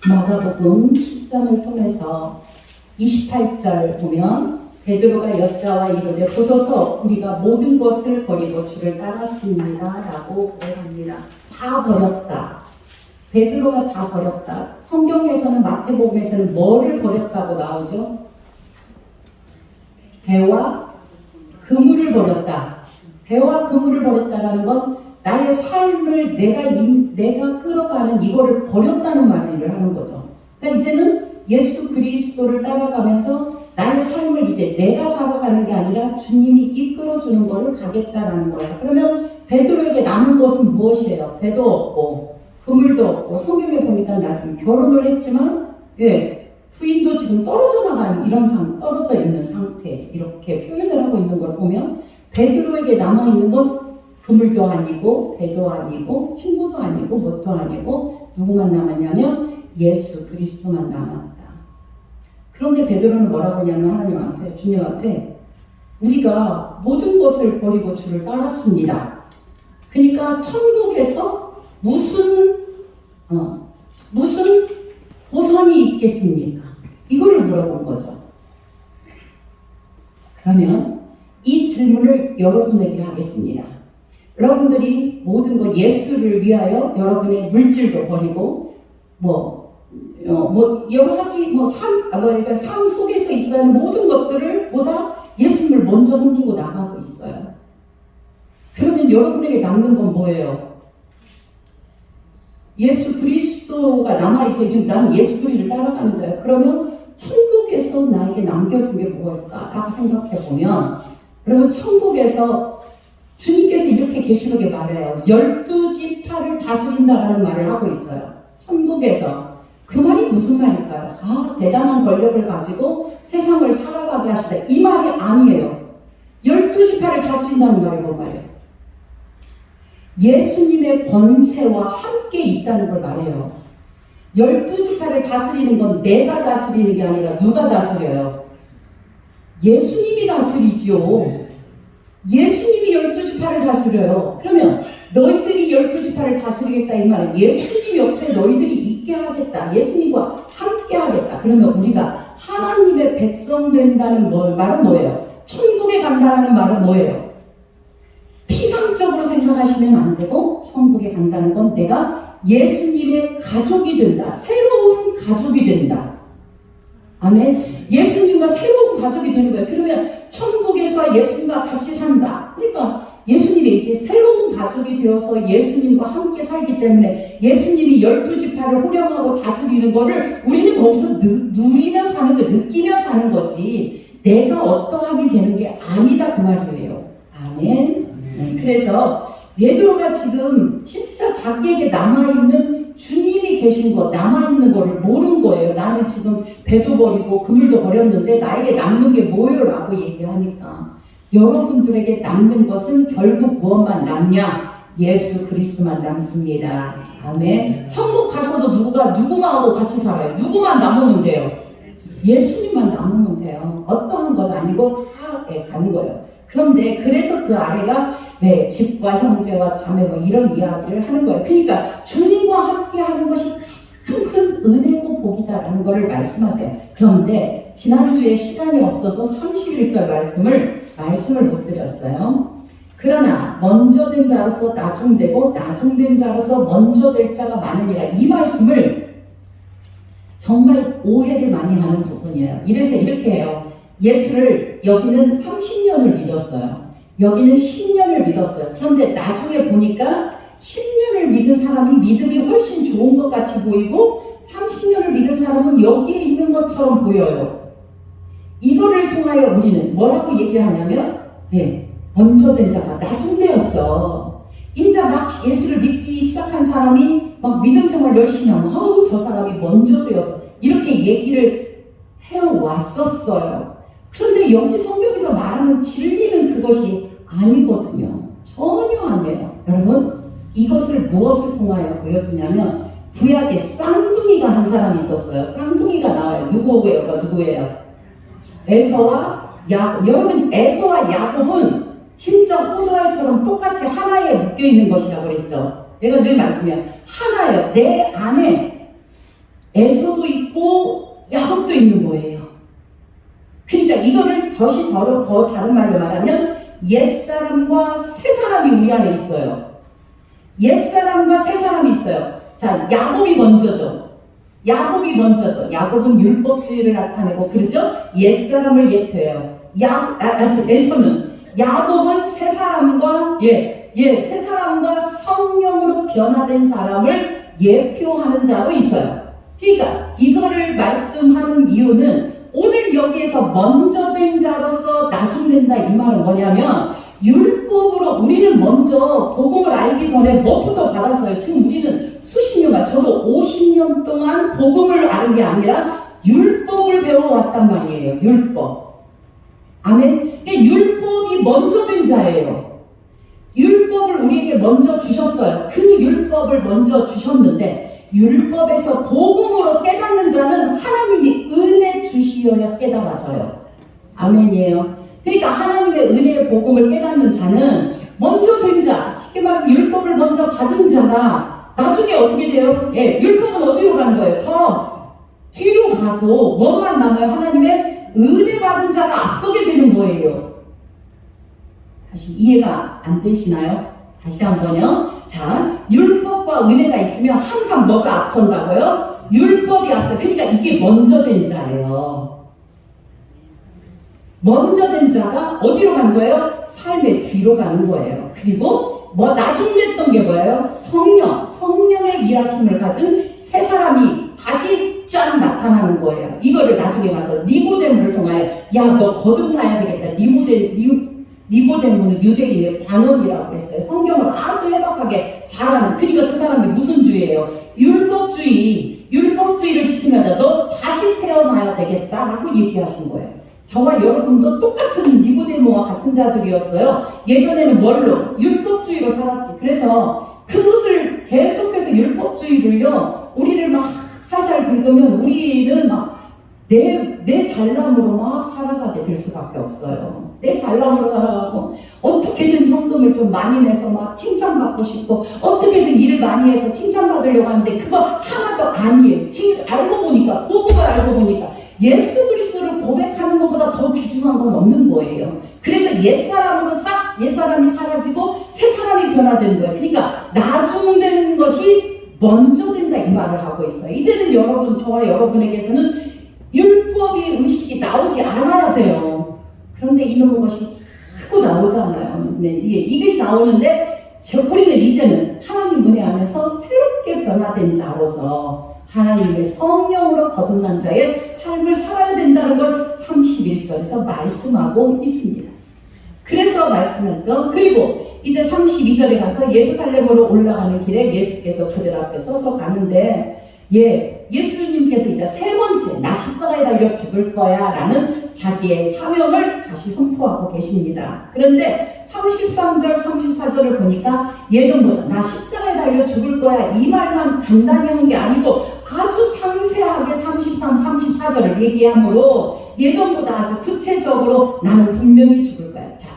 마가복음 10장을 통해서 28절 보면 베드로가 여자와 이르되 보소서 우리가 모든 것을 버리고 주를 따랐습니다 라고 고백합니다. 다 버렸다. 베드로가 다 버렸다. 성경에서는 마태복음에서는 뭐를 버렸다고 나오죠? 배와 그물을 버렸다. 배와 그물을 버렸다는 건 나의 삶을 내가 끌어가는 이거를 버렸다는 말을 하는 거죠. 그러니까 이제는 예수 그리스도를 따라가면서 나의 삶을 이제 내가 살아가는 게 아니라 주님이 이끌어주는 거를 가겠다라는 거예요. 그러면 베드로에게 남은 것은 무엇이에요? 배도 없고 그물도 없고 성경에 보니까 나는 결혼을 했지만 부인도 지금 떨어져 나간 떨어져 있는 상태 이렇게 표현을 하고 있는 걸 보면 베드로에게 남아있는 건 그물도 아니고 배도 아니고 친구도 아니고 뭣도 아니고 누구만 남았냐면 예수 그리스도만 남았다. 그런데 베드로는 뭐라고 하냐면 하나님 앞에 주님 앞에 우리가 모든 것을 버리고 주를 따랐습니다. 그러니까 천국에서 무슨 보선이 있겠습니까? 이거를 물어본 거죠. 그러면 이 질문을 여러분에게 하겠습니다. 여러분들이 모든 거 예수를 위하여 여러분의 물질도 버리고 여러 가지 삶 속에서 있어야 하는 모든 것들을 보다 예수님을 먼저 섬기고 나가고 있어요. 그러면 여러분에게 남는 건 뭐예요? 예수 그리스도가 남아있어요. 지금 나는 예수 그리스도를 따라가는 자예요. 그러면 천국에서 나에게 남겨준 게 뭘까? 라고 생각해 보면 여러분 천국에서 주님께서 이렇게 계시록에 말해요. 12지파를 다스린다라는 말을 하고 있어요. 천국에서. 그 말이 무슨 말일까요? 대단한 권력을 가지고 세상을 살아가게 하시다. 이 말이 아니에요. 12지파를 다스린다는 말이 뭔 말이에요? 예수님의 권세와 함께 있다는 걸 말해요. 12지파를 다스리는 건 내가 다스리는 게 아니라 누가 다스려요? 예수님이 다스리죠. 예수님이 12지파를 다스려요. 그러면 너희들이 12지파를 다스리겠다 이 말은 예수님 옆에 너희들이 있게 하겠다. 예수님과 함께 하겠다. 그러면 우리가 하나님의 백성 된다는 말은 뭐예요? 천국에 간다는 말은 뭐예요? 피상적으로 생각하시면 안 되고 천국에 간다는 건 내가 예수님의 가족이 된다. 새로운 가족이 된다. 아멘. 예수님과 새로운 가족이 되는 거예요. 그러면 천국에서 예수님과 같이 산다. 그러니까 예수님이 이제 새로운 가족이 되어서 예수님과 함께 살기 때문에 예수님이 12지파를 호령하고 다스리는 거를 우리는 거기서 누리며 사는 거, 느끼며 사는 거지 내가 어떠함이 되는 게 아니다 그 말이에요. 아멘. 그래서 베드로가 지금 진짜 자기에게 남아있는 주님이 계신 것, 남아있는 거를 모르는 거예요. 나는 지금 배도 버리고 그물도 버렸는데 나에게 남는 게 뭐예요? 라고 얘기하니까 여러분들에게 남는 것은 결국 무엇만 남냐? 예수 그리스도만 남습니다. 아멘. 천국 가서도 누구만하고 같이 살아요? 누구만 남으면 돼요? 예수님만 남으면 돼요. 어떠한 것 아니고 다 가는 거예요. 그런데 그래서 그 아래가 집과 형제와 자매 이런 이야기를 하는 거예요. 그러니까 주님과 함께 하는 것이 가장 큰 은혜고 복이다라는 것을 말씀하세요. 그런데 지난주에 시간이 없어서 31절 말씀을 못 드렸어요. 그러나 먼저 된 자로서 나중되고 나중된 자로서 먼저 될 자가 많으니라. 이 말씀을 정말 오해를 많이 하는 부분이에요. 이래서 이렇게 해요. 예수를 여기는 30년을 믿었어요. 여기는 10년을 믿었어요. 그런데 나중에 보니까 10년을 믿은 사람이 믿음이 훨씬 좋은 것 같이 보이고 30년을 믿은 사람은 여기에 있는 것처럼 보여요. 이거를 통하여 우리는 뭐라고 얘기하냐면 먼저 된 자가 나중되었어. 인자 막 예수를 믿기 시작한 사람이 막 믿음 생활 열심히 하면 저 사람이 먼저 되었어. 이렇게 얘기를 해왔었어요. 그런데 여기 성경에서 말하는 진리는 그것이 아니거든요. 전혀 아니에요. 여러분 이것을 무엇을 통하여 보여주냐면 구약에 쌍둥이가 한 사람이 있었어요. 쌍둥이가 나와요. 누구예요? 에서와 야곱. 여러분 에서와 야곱은 진짜 호두알처럼 똑같이 하나에 묶여있는 것이라고 그랬죠. 내가 늘 말씀해요. 하나예요. 내 안에 에서도 있고 야곱도 있는 거예요. 그러니까 이거를 더 다른 말로 말하면 옛사람과 새사람이 우리 안에 있어요. 옛사람과 새사람이 있어요. 자, 야곱이 먼저죠. 야곱은 율법주의를 나타내고 그러죠. 옛사람을 예표해요. 에서는 야곱은 새사람과 새사람과 성령으로 변화된 사람을 예표하는 자로 있어요. 그러니까 이거를 말씀하는 이유는 오늘 여기에서 먼저 된 자로서 나중된다 이 말은 뭐냐면 율법으로 우리는 먼저 복음을 알기 전에 뭐부터 받았어요. 지금 우리는 수십 년간 저도 50년 동안 복음을 아는 게 아니라 율법을 배워왔단 말이에요. 율법. 아멘. 율법이 먼저 된 자예요. 율법을 우리에게 먼저 주셨어요. 그 율법을 먼저 주셨는데 율법에서 복음으로 깨닫는 자는 하나님이 은혜 주시어야 깨달아져요. 아멘이에요. 그러니까 하나님의 은혜의 복음을 깨닫는 자는 먼저 된 자, 쉽게 말하면 율법을 먼저 받은 자가 나중에 어떻게 돼요? 율법은 어디로 가는 거예요? 저 뒤로 가고 뭐만 남아요? 하나님의 은혜 받은 자가 앞서게 되는 거예요. 다시 이해가 안 되시나요? 다시 한번요. 자, 율법과 은혜가 있으면 항상 뭐가 앞선다고요? 율법이 앞서. 그러니까 이게 먼저 된 자예요. 먼저 된 자가 어디로 가는 거예요? 삶의 뒤로 가는 거예요. 그리고 나중 됐던 게 뭐예요? 성령의 일하심을 가진 새 사람이 다시 쫙 나타나는 거예요. 이거를 나중에 가서 니고데모를 통하여 야, 너 거듭나야 되겠다. 니고데모는 유대인의 관원이라고 했어요. 성경을 아주 해박하게 잘 아는. 그러니까 그 사람이 무슨 주의예요? 율법주의를 지키는 자. 너 다시 태어나야 되겠다라고 얘기하신 거예요. 저와 여러분도 똑같은 니고데모와 같은 자들이었어요. 예전에는 뭘로? 율법주의로 살았지. 그래서 그것을 계속해서 율법주의를요, 우리를 막 살살 긁으면 우리는 막 내 잘남으로 막 살아가게 될 수밖에 없어요. 내 잘남으로 살아가고 어떻게든 현금을 좀 많이 내서 막 칭찬받고 싶고 어떻게든 일을 많이 해서 칭찬받으려고 하는데 그거 하나도 아니에요. 지금 복음을 알고 보니까 예수 그리스도를 고백하는 것보다 더 귀중한 건 없는 거예요. 그래서 옛사람이 사라지고 새 사람이 변화되는 거예요. 그러니까 나중되는 것이 먼저 된다 이 말을 하고 있어요. 이제는 저와 여러분에게서는 율법의 의식이 나오지 않아야 돼요. 그런데 이놈의 것이 자꾸 나오잖아요. 이것이 나오는데 우리는 이제는 하나님 은혜 안에서 새롭게 변화된 자로서 하나님의 성령으로 거듭난 자의 삶을 살아야 된다는 걸 31절에서 말씀하고 있습니다. 그래서 말씀했죠. 그리고 이제 32절에 가서 예루살렘으로 올라가는 길에 예수께서 그들 앞에 서서 가는데 예수님께서 이제 세 번째 나 십자가에 달려 죽을 거야 라는 자기의 사명을 다시 선포하고 계십니다. 그런데 33절 34절을 보니까 예전보다 나 십자가에 달려 죽을 거야 이 말만 간단히 한 게 아니고 아주 상세하게 33, 34절을 얘기하므로 예전보다 아주 구체적으로 나는 분명히 죽을 거야. 자,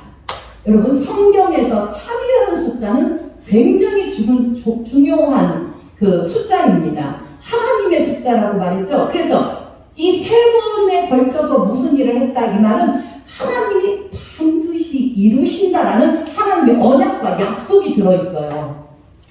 여러분 성경에서 3이라는 숫자는 굉장히 중요한 그 숫자입니다. 하나님의 숫자라고 말했죠. 그래서 이 세 번에 걸쳐서 무슨 일을 했다 이 말은 하나님이 반드시 이루신다라는 하나님의 언약과 약속이 들어있어요.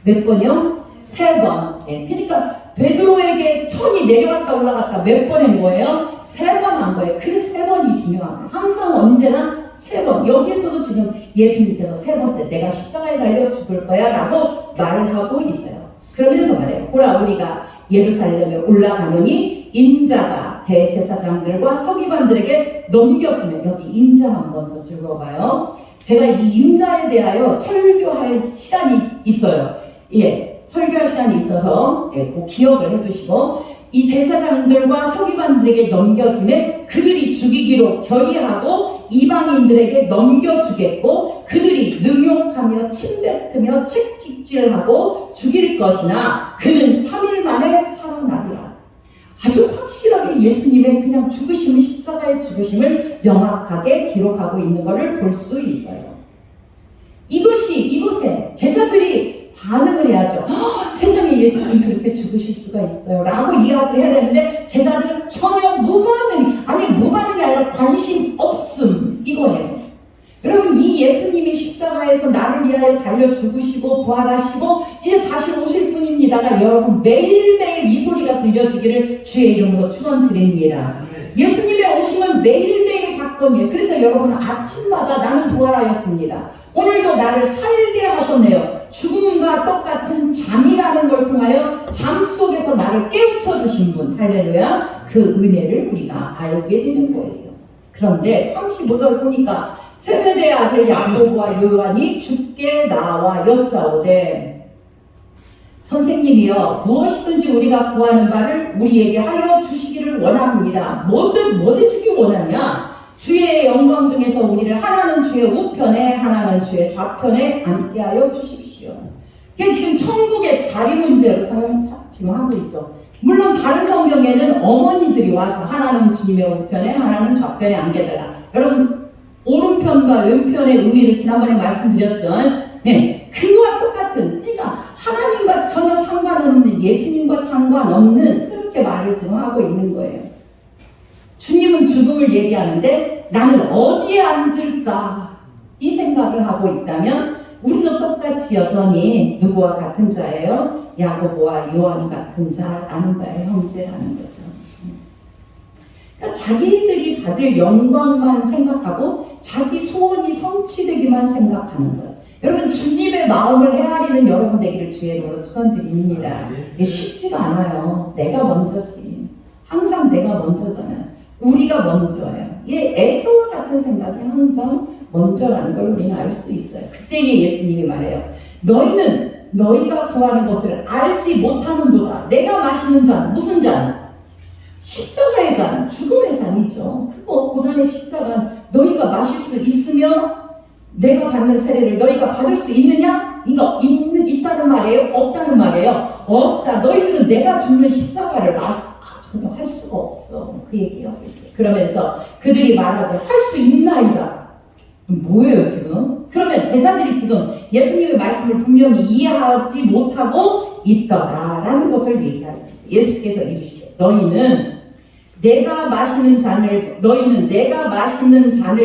몇 번이요? 세 번. 그러니까 베드로에게 천이 내려갔다 올라갔다 몇 번 한 거예요? 세 번 한 거예요. 그 세 번이 중요한 거예요. 항상 언제나 세 번. 여기에서도 지금 예수님께서 세 번째 내가 십자가에 달려 죽을 거야 라고 말하고 있어요. 그러면서 말해요. 보라 우리가 예루살렘에 올라가노니 인자가 대제사장들과 서기관들에게 넘겨지면 여기 인자 한번 더 읽어봐요. 제가 이 인자에 대하여 설교할 시간이 있어요. 설교할 시간이 있어서 꼭 기억을 해두시고 이 대제사장들과 서기관들에게 넘겨지면 그들이 죽이기로 결의하고 이방인들에게 넘겨주겠고 그들이 능욕하며 침뱉으며 채찍질하고 죽일 것이나 그는 3일 만에 살아나리라. 아주 확실하게 예수님의 그냥 죽으심을 십자가의 죽으심을 명확하게 기록하고 있는 것을 볼 수 있어요. 이곳에 제자들이 반응을 해야죠. 세상에 예수님이 그렇게 죽으실 수가 있어요 라고 이야기를 해야 되는데 제자들은 전혀 무반응이, 아니 무반응이 아니라 관심 없음 이거예요. 여러분, 이 예수님이 십자가에서 나를 위하여 달려 죽으시고 부활하시고 이제 다시 오실 분입니다가 여러분 매일매일 이 소리가 들려지기를 주의 이름으로 축원드립니다. 예수님의 오심은 매일매일 사건이에요. 그래서 여러분 아침마다 나는 부활하였습니다. 오늘도 나를 살게 하셨네요. 죽음과 똑같은 잠이라는 걸 통하여 잠 속에서 나를 깨우쳐 주신 분, 할렐루야, 그 은혜를 우리가 알게 되는 거예요. 그런데 35절 보니까 세베대의 아들 야고보와 요한이 주께 나와 여짜오되 선생님이여 무엇이든지 우리가 구하는 바를 우리에게 하여 주시기를 원합니다. 뭐든 주기 원하냐? 주의 영광 중에서 우리를 하나는 주의 우편에 하나는 주의 좌편에 앉게 하여 주십시오. 이게 지금 천국의 자리 문제로 지금 하고 있죠. 물론 다른 성경에는 어머니들이 와서 하나는 주님의 우편에 하나는 좌편에 앉게 되라. 여러분 오른편과 왼편의 의미를 지난번에 말씀드렸죠. 네, 그와 똑같은, 그러니까 하나님과 전혀 상관없는, 예수님과 상관없는 그렇게 말을 지금 하고 있는 거예요. 주님은 죽음을 얘기하는데 나는 어디에 앉을까 이 생각을 하고 있다면 우리도 똑같이 여전히 누구와 같은 자예요? 야고보와 요한 같은 자라는 거예요. 형제라는 거죠. 그러니까 자기들이 받을 영광만 생각하고 자기 소원이 성취되기만 생각하는 것. 여러분 주님의 마음을 헤아리는 여러분 되기를 주의 이름으로 축원드립니다. 이게 쉽지가 않아요. 내가 먼저지. 항상 내가 먼저잖아요. 우리가 먼저예요. 이게 에서와 같은 생각이 항상 먼저라는 걸 우리는 알 수 있어요. 그때에 예수님이 말해요. 너희는 너희가 구하는 것을 알지 못하는도다. 내가 마시는 잔, 무슨 잔? 십자가의 잔, 죽음의 잔이죠. 그거 고난의 십자가 너희가 마실 수 있으며 내가 받는 세례를 너희가 받을 수 있느냐? 이거 있다는 말이에요? 없다는 말이에요? 없다. 너희들은 내가 죽는 십자가를 전혀 할 수가 없어. 그 얘기하고 있어요. 그러면서 그들이 말하되 할 수 있나이다. 뭐예요 지금? 그러면 제자들이 지금 예수님의 말씀을 분명히 이해하지 못하고 있더라라는 것을 얘기할 수 있어요. 예수께서 이르시되 너희는 내가 마시는 잔을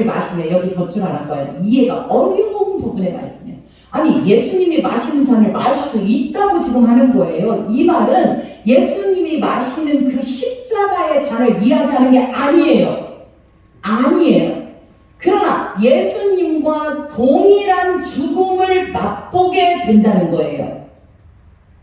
마시며, 여기 덧줄 하나 봐요. 이해가 어려운 부분의 말씀이에요. 아니 예수님이 마시는 잔을 마실 수 있다고 지금 하는 거예요. 이 말은 예수님이 마시는 그 십자가의 잔을 이야기하는 게 아니에요. 그러나 예수님과 동일한 죽음을 맛보게 된다는 거예요.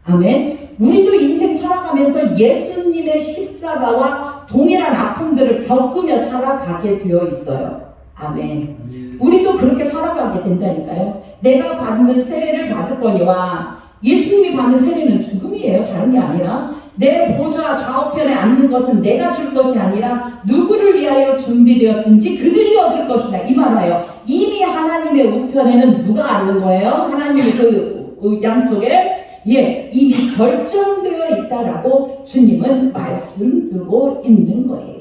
아멘. 우리도 인생 살아가면서 예수님의 십자가와 동일한 아픔들을 겪으며 살아가게 되어 있어요. 아멘. 우리도 그렇게 살아가게 된다니까요. 내가 받는 세례를 받을거니와 예수님이 받는 세례는 죽음이에요. 다른 게 아니라 내 보좌 좌우편에 앉는 것은 내가 줄 것이 아니라 누구를 위하여 준비되었든지 그들이 얻을 것이다. 이 말하여 이미 하나님의 우편에는 누가 앉는 거예요? 하나님의 그 양쪽에 이미 결정되어 있다라고 주님은 말씀드리고 있는 거예요.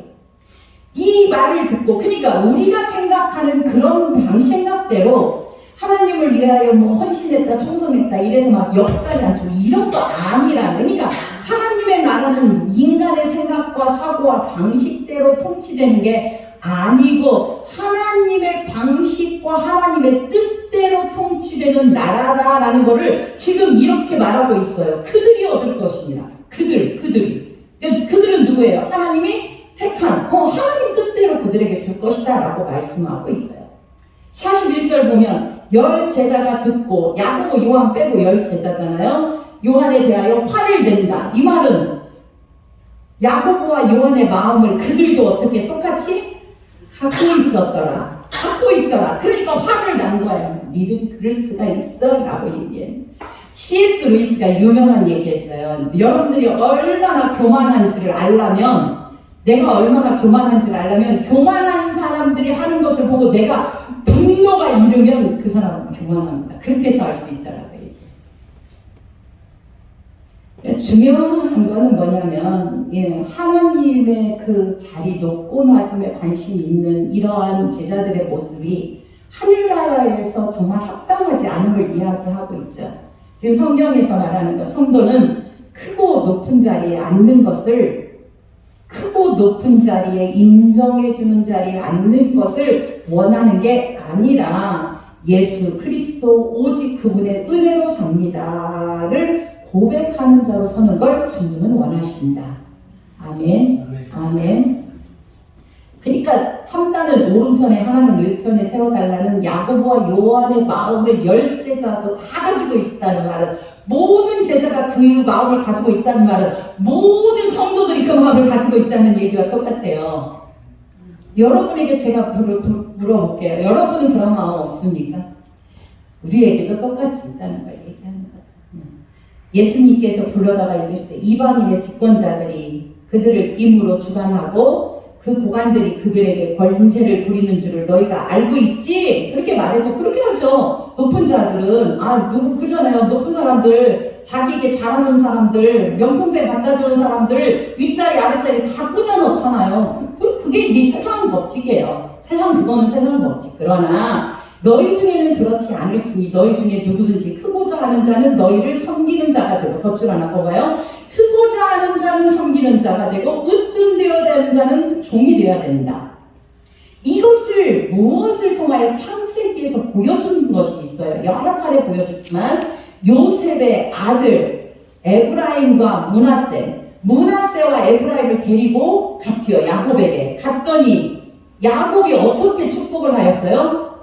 이 말을 듣고, 그러니까 우리가 생각하는 그런 방생각대로 하나님을 위하여 헌신했다, 충성했다, 이래서 막 옆자리 앉고 이런 거 아니라, 그러니까 하나님의 나라는 인간의 생각과 사고와 방식대로 통치되는 게 아니고 하나님의 방식과 하나님의 뜻대로 통치되는 나라다라는 것을 지금 이렇게 말하고 있어요. 그들이 얻을 것입니다. 그들은 누구예요? 하나님이 택한 하나님 뜻대로 그들에게 줄 것이다 라고 말씀하고 있어요. 41절 보면 10 제자가 듣고, 야고보 요한 빼고 10 제자잖아요. 요한에 대하여 화를 낸다. 이 말은 야고보와 요한의 마음을 그들도 어떻게 똑같이 갖고 있더라. 그러니까 화를 난 거예요. 니들이 그럴 수가 있어? 라고 얘기해. C.S. 루이스가 유명한 얘기했어요. 여러분들이 얼마나 교만한지를 알려면, 교만한 사람들이 하는 것을 보고 내가 분노가 이르면 그 사람은 교만합니다. 그렇게 해서 알 수 있다라고 얘기해요. 중요한 거는 뭐냐면, 하나님의 그 자리, 높고 낮음에 관심이 있는 이러한 제자들의 모습이 하늘나라에서 정말 합당하지 않음을 이야기하고 있죠. 지금 성경에서 말하는 것, 성도는 크고 높은 자리에 앉는 것을, 크고 높은 자리에 인정해주는 자리에 앉는 것을 원하는 게 아니라 예수 그리스도 오직 그분의 은혜로 삽니다를 고백하는 자로 서는 걸 주님은 원하신다. 아멘. 아멘. 그러니까 함단을 오른편에 하나는 왼편에 세워달라는 야고보와 요한의 마음을 열 제자도 다 가지고 있다는 말은, 모든 제자가 그 마음을 가지고 있다는 말은 모든 성도들이 그 마음을 가지고 있다는 얘기와 똑같아요. 여러분에게 제가 물어볼게요. 여러분은 그런 마음 없습니까? 우리에게도 똑같이 있다는 걸 얘기하는 거죠. 예수님께서 불러다가 이르시되 이방인의 집권자들이 그들을 임으로 주관하고 그 고관들이 그들에게 권세를 부리는 줄을 너희가 알고 있지? 그렇게 말해서 그렇게 하죠. 높은 자들은 누구 그러잖아요. 높은 사람들, 자기에게 잘하는 사람들, 명품백 갖다 주는 사람들 윗자리 아랫자리 다 꽂아 놓잖아요. 그게 이제 세상 법칙이에요. 그거는 세상 법칙. 그러나 너희 중에는 그렇지 않을지니 너희 중에 누구든지 크고자 하는 자는 너희를 섬기는 자가 되고, 덧줄 하나 뽑아요. 크고자 하는 자는 섬기는 자가 되고 으뜸되어야 하는 자는 종이 되어야 된다. 이것을 무엇을 통하여 창세기에서 보여준 것이 있어요. 여러 차례 보여줬지만 요셉의 아들 에브라임과 문하세와 에브라임을 데리고 갔지요. 야곱에게 갔더니 야곱이 어떻게 축복을 하였어요?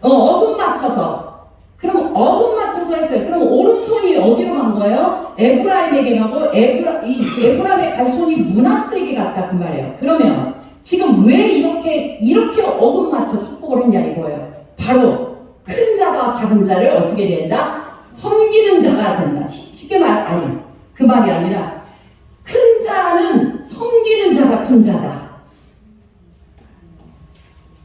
어금 맞춰서. 그럼 어금 맞춰서 했어요. 그럼 오른손이 어디로 간 거예요? 에브라임에게 가고 에브라임의 갈 손이 므낫세에게 갔다 그 말이에요. 그러면 지금 왜 이렇게 어금 맞춰 축복을 했냐 이거예요. 바로 큰 자가 작은 자를 어떻게 된다? 섬기는 자가 된다. 쉽게 그 말이 아니라 큰 자는 섬기는 자가 큰 자다.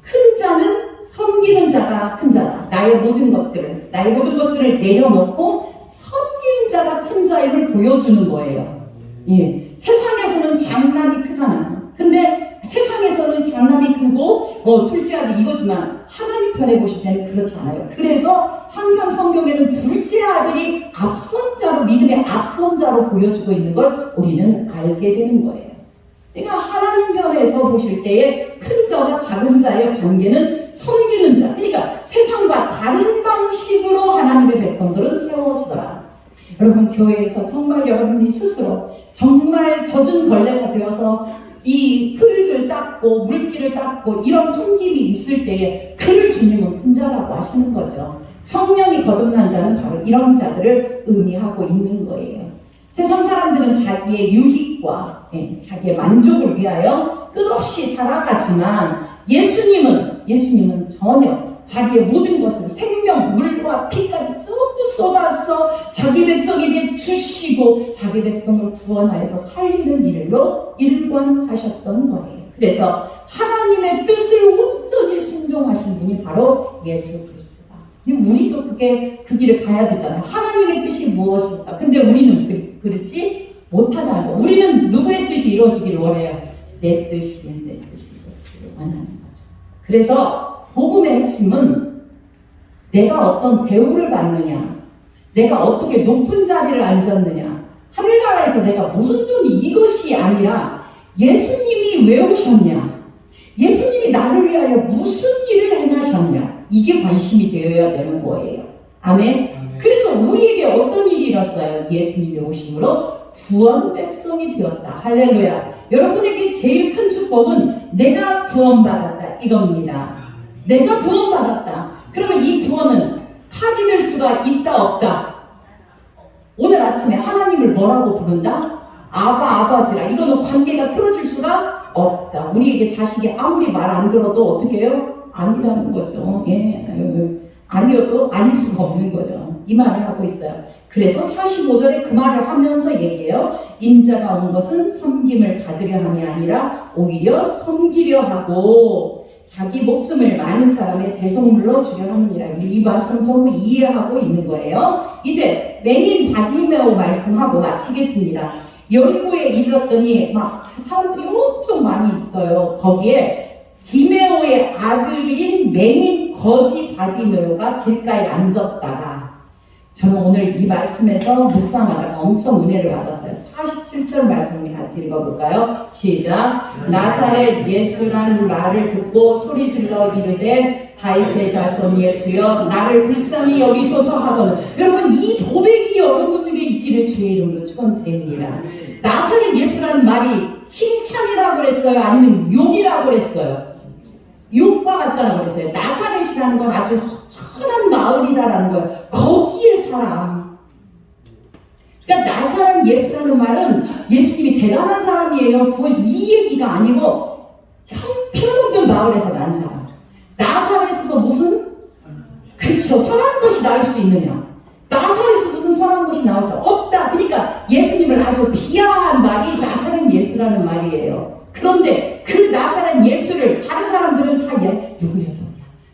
큰 자는 섬기는 자가 큰 자다. 나의 모든 것들을 내려놓고 섬기는 자가 큰 자임을 보여주는 거예요. 예. 세상에서는 장남이 크잖아. 근데 세상에서는 장남이 크고 둘째 아들 이거지만 하나님 편에 보실 때는 그렇지 않아요. 그래서 항상 성경에는 둘째 아들이 앞선자로, 믿음의 앞선자로 보여주고 있는 걸 우리는 알게 되는 거예요. 그러니까 하나님 편에서 보실 때에 큰 자와 작은 자의 관계는 섬기는 자. 그러니까 세상과 다른 방식으로 하나님의 백성들은 세워지더라. 여러분, 교회에서 정말 여러분이 스스로 정말 젖은 걸레가 되어서 이 흙을 닦고 물기를 닦고 이런 섬김이 있을 때에 그를 주님은 큰 자라고 하시는 거죠. 성령이 거듭난 자는 바로 이런 자들을 의미하고 있는 거예요. 세상 사람들은 자기의 유익과 자기의 만족을 위하여 끝없이 살아가지만 예수님은 전혀 자기의 모든 것을 생명, 물과 피까지 전부 쏟아서 자기 백성에게 주시고 자기 백성을 구원하여서 살리는 일로 일관하셨던 거예요. 그래서 하나님의 뜻을 온전히 순종하신 분이 바로 예수 그리스도다. 우리도 그 길을 가야 되잖아요. 하나님의 뜻이 무엇일까? 근데 우리는 그렇지 못하다는 거. 우리는 누구의 뜻이 이루어지기를 원해요? 내 뜻이 원하는 거죠. 그래서 복음의 핵심은 내가 어떤 대우를 받느냐, 내가 어떻게 높은 자리를 앉았느냐, 하늘나라에서 내가 무슨 돈이 이것이 아니라 예수님이 왜 오셨냐, 예수님이 나를 위하여 무슨 일을 행하셨냐, 이게 관심이 되어야 되는 거예요. 아멘. 그래서 우리에게 어떤 일이 일었어요? 예수님이 오심으로 구원 백성이 되었다. 할렐루야. 여러분에게 제일 큰 축복은 내가 구원받았다 이겁니다. 내가 구원받았다. 그러면 이 구원은 파기될 수가 있다 없다? 오늘 아침에 하나님을 뭐라고 부른다? 아버지라. 이거는 관계가 틀어질 수가 없다. 우리에게 자식이 아무리 말 안 들어도 어떻게 해요? 아니라는 거죠. 아니어도 아닐 수가 없는 거죠. 이 말을 하고 있어요. 그래서 45절에 그 말을 하면서 얘기해요. 인자가 온 것은 섬김을 받으려 함이 아니라 오히려 섬기려 하고 자기 목숨을 많은 사람의 대속물로 주려 함이니라. 이 말씀 전부 이해하고 있는 거예요. 이제 맹인 바디메오 말씀하고 마치겠습니다. 여리고에 이르렀더니 막 사람들이 엄청 많이 있어요. 거기에 디메오의 아들인 맹인 거지 바디메오가 길가에 앉았다가 저는 오늘 이 말씀에서 묵상하다가 엄청 은혜를 받았어요. 47절 말씀을 같이 읽어볼까요? 시작. 나사렛 예수라는 말을 듣고 소리질러 이르되 다윗의 자손 예수여 나를 불쌍히 여기소서 하거늘. 여러분, 이 고백이 여러분에게 있기를 주의 이름으로 축원드립니다. 나사렛 예수라는 말이 칭찬이라고 그랬어요? 아니면 욕이라고 그랬어요? 욕과 같다라고 그랬어요. 나사렛이라는 건 아주 천한 마을이다라는 거예요. 거기에 사람. 그러니까 나사렛 예수라는 말은 예수님이 대단한 사람이에요. 그건 이 얘기가 아니고 형편없는 마을에서 난 사람. 나사렛에서 무슨? 그쵸, 선한 것이 나올 수 있느냐? 나사렛에서 무슨 선한 것이 나올 수 없다. 그러니까 예수님을 아주 비하한 말이 나사렛 예수라는 말이에요. 그런데 그 나사렛 예수를 다른 사람들은 다 누구야?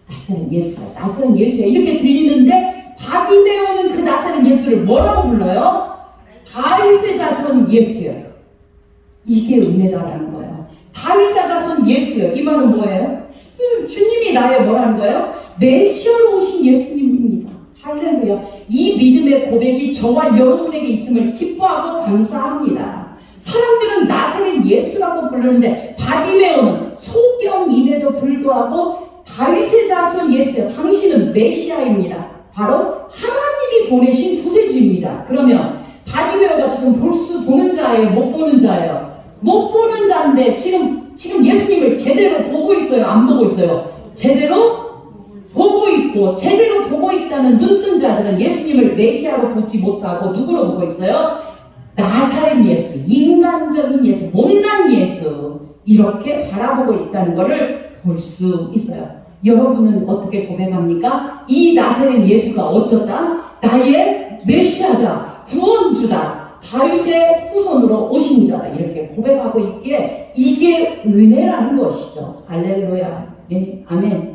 나사렛 예수야, 나사렛 예수야 이렇게 들리는데 바디메오는 그 나사렛 예수를 뭐라고 불러요? 다윗의 자손 예수요. 이게 은혜다라는 거예요. 다윗의 자손 예수요. 이 말은 뭐예요? 주님이 나의 뭐라는 거예요? 메시아로 오신 예수님입니다. 할렐루야. 이 믿음의 고백이 저와 여러분에게 있음을 기뻐하고 감사합니다. 사람들은 나사렛 예수라고 부르는데 바디메오는 소경임에도 불구하고 다윗의 자손 예수야. 당신은 메시아입니다. 바로 하나님이 보내신 구세주입니다. 그러면 바디메오가 지금 보는 자예요? 못 보는 자예요? 못 보는 자인데 지금 예수님을 제대로 보고 있어요? 안 보고 있어요? 제대로 보고 있고, 제대로 보고 있다는 눈뜬 자들은 예수님을 메시아로 보지 못하고 누구로 보고 있어요? 나사렛 예수, 인간적인 예수, 못난 예수, 이렇게 바라보고 있다는 것을 볼 수 있어요. 여러분은 어떻게 고백합니까? 이 나사렛 예수가 어쩌다? 나의 메시아다, 구원주다, 다윗의 후손으로 오신 자다, 이렇게 고백하고 있기에 이게 은혜라는 것이죠. 할렐루야. 네, 아멘.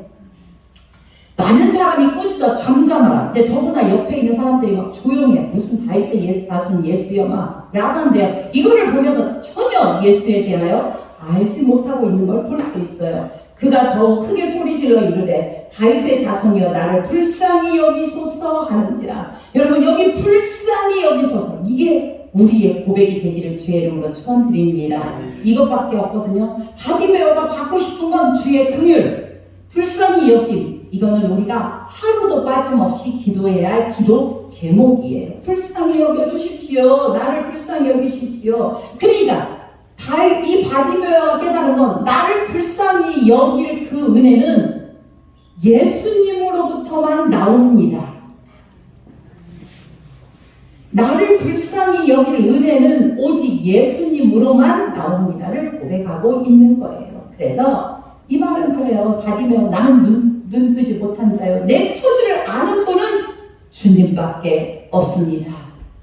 많은 사람이 꾸짖어 잠잠하라. 근데 더구나 옆에 있는 사람들이 막 조용해. 무슨 다윗의 예수, 자손 예수여 막 야단대요. 이거를 보면서 전혀 예수에 대하여 알지 못하고 있는 걸 볼 수 있어요. 그가 더욱 크게 소리질러 이르되 다윗의 자손이여 나를 불쌍히 여기소서 하는지라. 여러분, 여기 불쌍히 여기소서, 이게 우리의 고백이 되기를 주의 이름으로 축원드립니다. 이것밖에 없거든요. 바디메오가 받고 싶은 건 주의 긍휼, 불쌍히 여김. 이거는 우리가 하루도 빠짐없이 기도해야 할 기도 제목이에요. 불쌍히 여겨주십시오. 나를 불쌍히 여기십시오. 그러니까 이 바디메오가 깨달은 건 나를 불쌍히 여길 그 은혜는 예수님으로부터만 나옵니다. 나를 불쌍히 여길 은혜는 오직 예수님으로만 나옵니다를 고백하고 있는 거예요. 그래서 이 말은 그래요. 바디메오, 나는 눈 뜨지 못한 자요, 내 처지를 아는 분은 주님밖에 없습니다.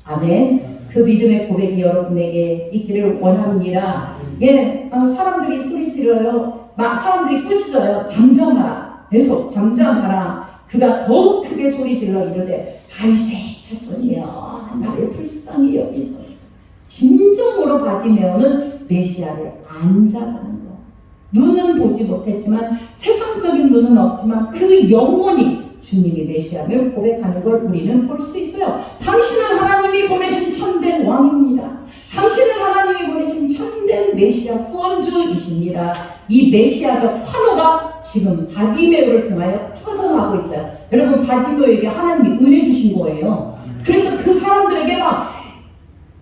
아멘. 그 믿음의 고백이 여러분에게 있기를 원합니다. 예, 사람들이 소리 지르요, 막 사람들이 꾸짖어요. 잠잠하라, 계속 잠잠하라. 그가 더욱 크게 소리 질러 이르되 다윗의 자손이여 나를 불쌍히 여기소서. 진정으로 바디메오는 메시아를 안 자라는 거. 눈은 보지 못했지만, 세상적인 눈은 없지만 그 영혼이 주님이 메시아를 고백하는 걸 우리는 볼 수 있어요. 당신은 하나님이 보내신 참된 왕입니다. 당신은 하나님이 보내신 참된 메시아 구원주이십니다. 이 메시아적 환호가 지금 바디메오를 통하여 터져나가고 있어요. 여러분, 바디메오에게 하나님이 은혜 주신 거예요. 그래서 그 사람들에게 막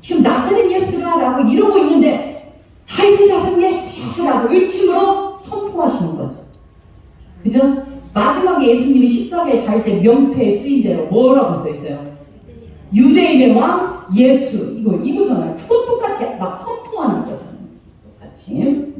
지금 나사렛 예수라고 이러고 있는데 다윗의 자손 예수라고 외침으로 선포하시는 거죠. 그죠? 마지막에 예수님이 십자가에 달 때 명패에 쓰인 대로 뭐라고 써 있어요? 유대인의 왕 예수. 이거잖아요. 그것 똑같이 막 선포하는 거잖아요. 똑같이.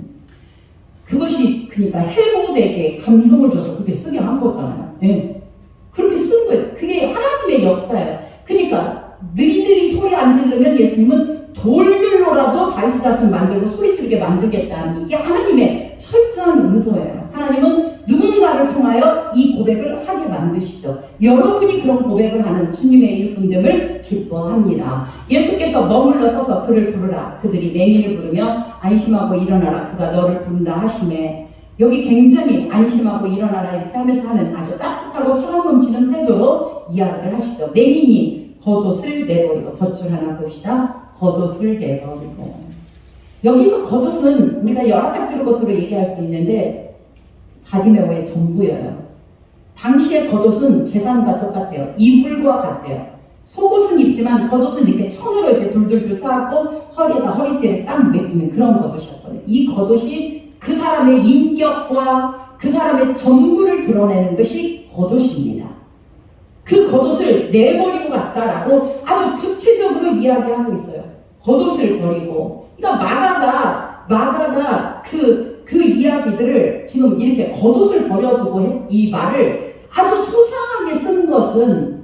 그것이 그러니까 헤롯에게 감동을 줘서 그렇게 쓰게 한 거잖아요. 네. 그렇게 쓴 거예요. 그게 하나님의 역사예요. 그러니까 너희들이 소리 안 지르면 예수님은 돌들로라도 다윗의 자손 만들고 소리 지르게 만들겠다는, 이게 하나님의 철저한 의도예요. 하나님은 누군가를 통하여 이 고백을 하게 만드시죠. 여러분이 그런 고백을 하는 주님의 일꾼됨을 기뻐합니다. 예수께서 머물러 서서 그를 부르라. 그들이 맹인을 부르며 안심하고 일어나라. 그가 너를 부른다 하시매 여기 굉장히 안심하고 일어나라 이렇게 하면서 하는 아주 따뜻하고 사랑 넘치는 태도로 이야기를 하시죠. 맹인이 겉옷을 내버리고, 덧줄 하나 봅시다. 겉옷을 내버리고. 여기서 겉옷은 우리가 여러 가지 것으로 얘기할 수 있는데 바디메오의 전부예요. 당시의 겉옷은 재산과 똑같아요. 이불과 같아요. 속옷은 입지만 겉옷은 이렇게 천으로 이렇게 둘둘둘 쌓았고 허리에다 허리띠를 딱 매기는 그런 겉옷이었거든요. 이 겉옷이 그 사람의 인격과 그 사람의 전부를 드러내는 것이 겉옷입니다. 그 겉옷을 내버리고 갔다라고 아주 구체적으로 이야기하고 있어요. 겉옷을 버리고. 그러니까 마가가 그 이야기들을 지금 이렇게 겉옷을 버려두고 이 말을 아주 소상하게 쓴 것은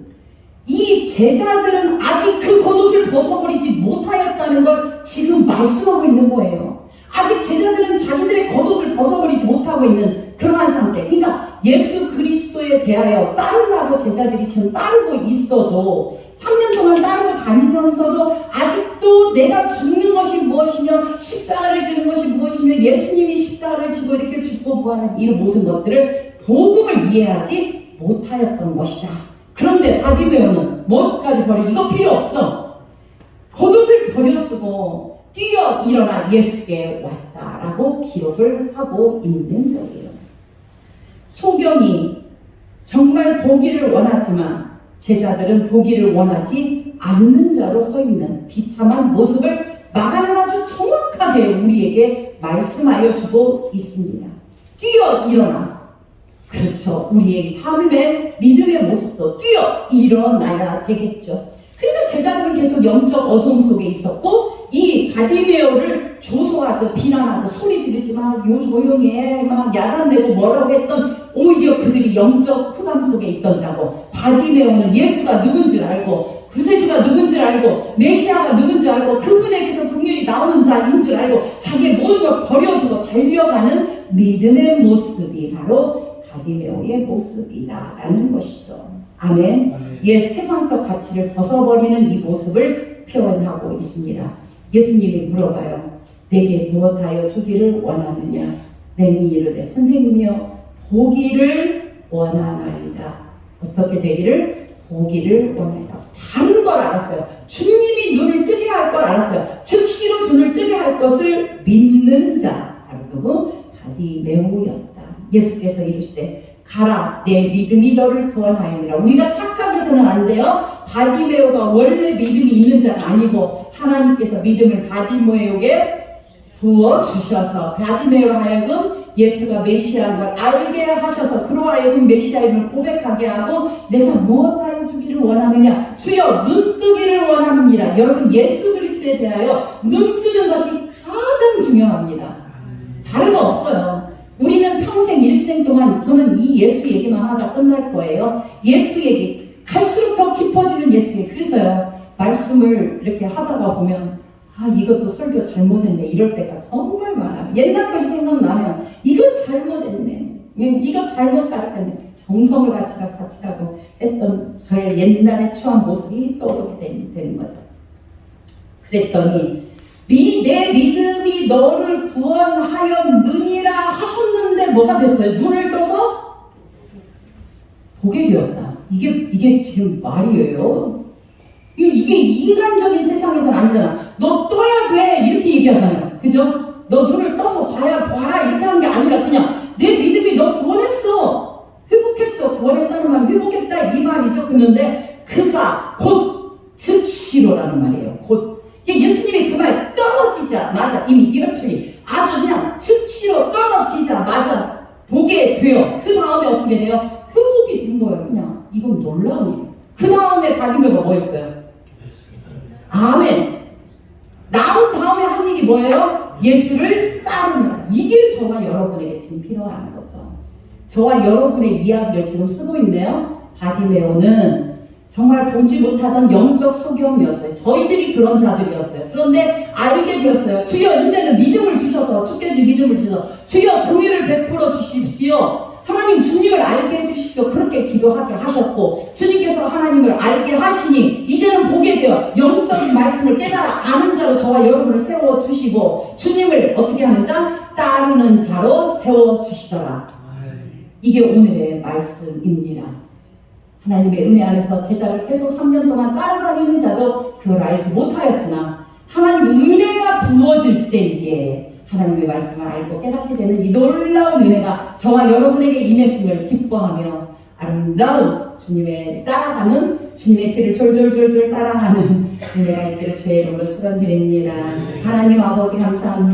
이 제자들은 아직 그 겉옷을 벗어버리지 못하였다는 걸 지금 말씀하고 있는 거예요. 아직 제자들은 자기들의 겉옷을 벗어버리지 못하고 있는 그러한 상태. 그러니까 예수 그리스도에 대하여 따르려고 제자들이 지금 따르고 있어도 3년 동안 따르고 다니면서도 아직도 내가 죽는 것이 무엇이며 십자가를 지는 것이 무엇이며 예수님이 십자가를 지고 이렇게 죽고 부활한 이 모든 것들을 복음을 이해하지 못하였던 것이다. 그런데 바디메오는 뭐까지 버리고 이거 필요 없어. 겉옷을 버려주고 뛰어 일어나 예수께 왔다라고 기록을 하고 있는 거예요. 소경이 정말 보기를 원하지만 제자들은 보기를 원하지 않는 자로 서 있는 비참한 모습을 마가는 아주 정확하게 우리에게 말씀하여 주고 있습니다. 뛰어 일어나. 그렇죠. 우리의 삶의 믿음의 모습도 뛰어 일어나야 되겠죠. 그러니까 제자들은 계속 영적 어둠 속에 있었고 이 바디메오를 조소하듯 비난하듯 소리 지르지 마, 요 조용히 해, 막 야단내고 뭐라고 했던 오히려 그들이 영적 흑암 속에 있던 자고 바디메오는 예수가 누군지 알고 구세주가 누군지 알고 메시아가 누군지 알고 그분에게서 긍휼이 나오는 자인 줄 알고 자기의 모든 걸 버려두고 달려가는 믿음의 모습이 바로 바디메오의 모습이다라는 것이죠. 아멘. 옛 세상적 가치를 벗어버리는 이 모습을 표현하고 있습니다. 예수님이 물어봐요. 내게 무엇하여 주기를 원하느냐? 맹인이 이르되 선생님이여 보기를 원하나이다. 어떻게 되기를? 보기를 원하이다. 다른 걸 알았어요. 주님이 눈을 뜨게 할 걸 알았어요. 즉시로 눈을 뜨게 할 것을 믿는 자. 바로 누구? 바디메오였다. 예수께서 이르시되 가라 내 믿음이 너를 구원하였느라. 우리가 착각해서는 안 돼요. 바디메오가 원래 믿음이 있는 자가 아니고 하나님께서 믿음을 바디메오에게 부어주셔서 바디메오로 하여금 예수가 메시아인 걸 알게 하셔서 그로 하여금 메시아임을 고백하게 하고 내가 무엇하여 주기를 원하느냐? 주여 눈 뜨기를 원합니다. 여러분 예수 그리스도에 대하여 눈 뜨는 것이 가장 중요합니다. 다른 거 없어요. 우리는 평생 일생 동안 저는 이 예수 얘기만 하다 끝날 거예요. 예수 얘기 갈수록 더 깊어지는 예수 얘기. 그래서요 말씀을 이렇게 하다가 보면 이것도 설교 잘못했네 이럴 때가 정말 많아요. 옛날 것이 생각나면 이거 잘못했네, 이거 잘못 가르쳤네. 정성을 바치라고 했던 저의 옛날의 추한 모습이 떠오르게 되는 거죠. 그랬더니 내 믿음이 너를 구원하였느니라 하셨는데 뭐가 됐어요? 눈을 떠서 보게 되었다. 이게 지금 말이에요. 이게 인간적인 세상에서는 아니잖아. 너 떠야 돼 이렇게 얘기하잖아요. 그죠? 너 눈을 떠서 봐라 이렇게 한 게 아니라 그냥 내 믿음이 너 구원했어. 회복했어. 구원했다는 말은 회복했다 이 말이죠. 그런데 그가 곧 즉시로라는 말이에요. 곧 예수님이 그 말 떨어지자마자 이미 이렇더니 아주 그냥 즉시로 떨어지자마자 보게 돼요. 그 다음에 어떻게 돼요? 회복이 된 거예요. 그냥 이건 놀라운 일. 그 다음에 바디메오가 뭐였어요? 아멘. 나온 다음에 한 일이 뭐예요? 예수를 따르는. 이게 저와 여러분에게 지금 필요한 거죠. 저와 여러분의 이야기를 지금 쓰고 있네요. 바디메오는 정말 보지 못하던 영적 소경이었어요. 저희들이 그런 자들이었어요. 그런데 알게 되었어요. 주여 이제는 믿음을 주셔서 주께들 믿음을 주셔서 주여 긍휼을 베풀어 주십시오. 하나님 주님을 알게 해주십시오. 그렇게 기도하게 하셨고 주님께서 하나님을 알게 하시니 이제는 보게 되어 영적인 말씀을 깨달아 아는 자로 저와 여러분을 세워주시고 주님을 어떻게 하는 자? 따르는 자로 세워주시더라. 이게 오늘의 말씀입니다. 하나님의 은혜 안에서 제자를 계속 3년 동안 따라다니는 자도 그걸 알지 못하였으나 하나님의 은혜가 부어질 때에 하나님의 말씀을 알고 깨닫게 되는 이 놀라운 은혜가 저와 여러분에게 임했음을 기뻐하며 아름다운 주님의 따라가는 주님의 뒤를 졸졸졸졸 따라가는 은혜가 있기를 주의 이름으로 축원드립니다. 하나님 아버지 감사합니다.